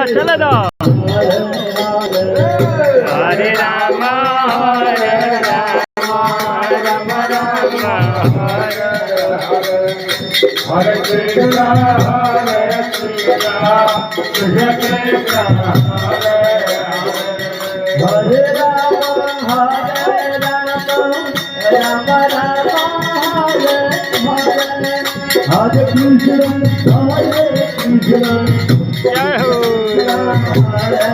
चला दो हरे राम हरे कृष्ण कृष्ण कृष्ण हरे राम हरे Hare Krishna, Hare Krishna, जय हो Hare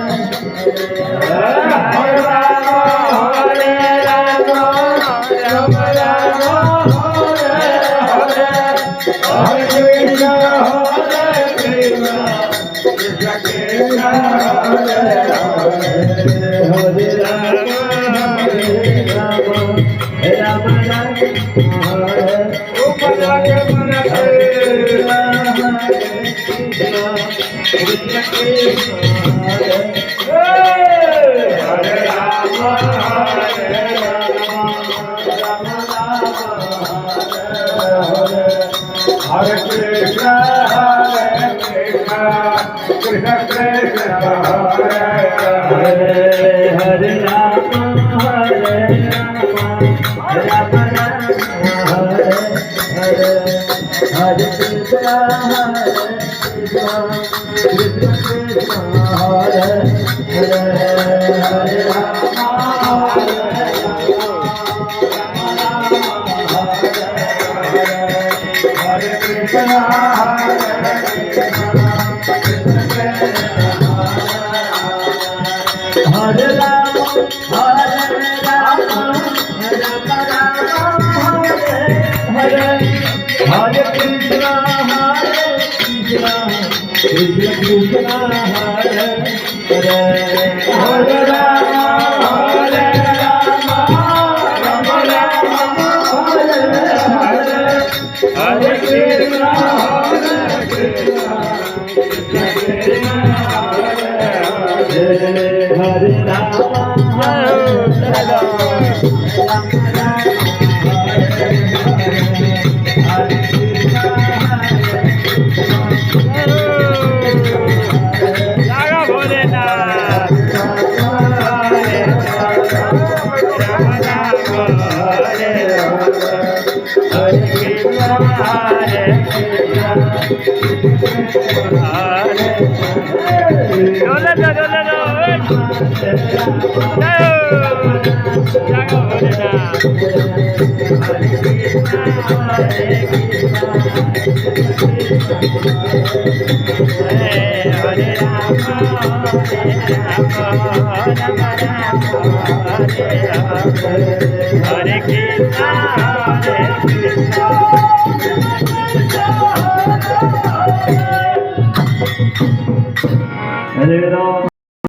Rama, Rama Rama, Hare Krishna, Hare Krishna, Krishna Krishna, Hare Hare, Rama Hare Krishna, Krishna Krishna, Hare Hare, Hare Rama, Hare Rama, Rama Rama, Hare Hare, Hare Krishna, Krishna Krishna, Hare Hare, Hare Rama, Hare Hare Krishna, Hare Rama, Hare Rama, Rama Rama, Hare Hare Krishna, Krishna Krishna, Hare Hare, Hare Rama, Hare Rama, Rama Rama, Hare Krishna, Krishna Krishna, Hare Hare, Hare जागा भोलेनाथ हरे राम राम हरे हरे कृष्ण हरे हरे डोले दो जय हो जागा भोलेनाथ हरे कृष्ण हरे हरे राम हरे Krishna Hare Rama.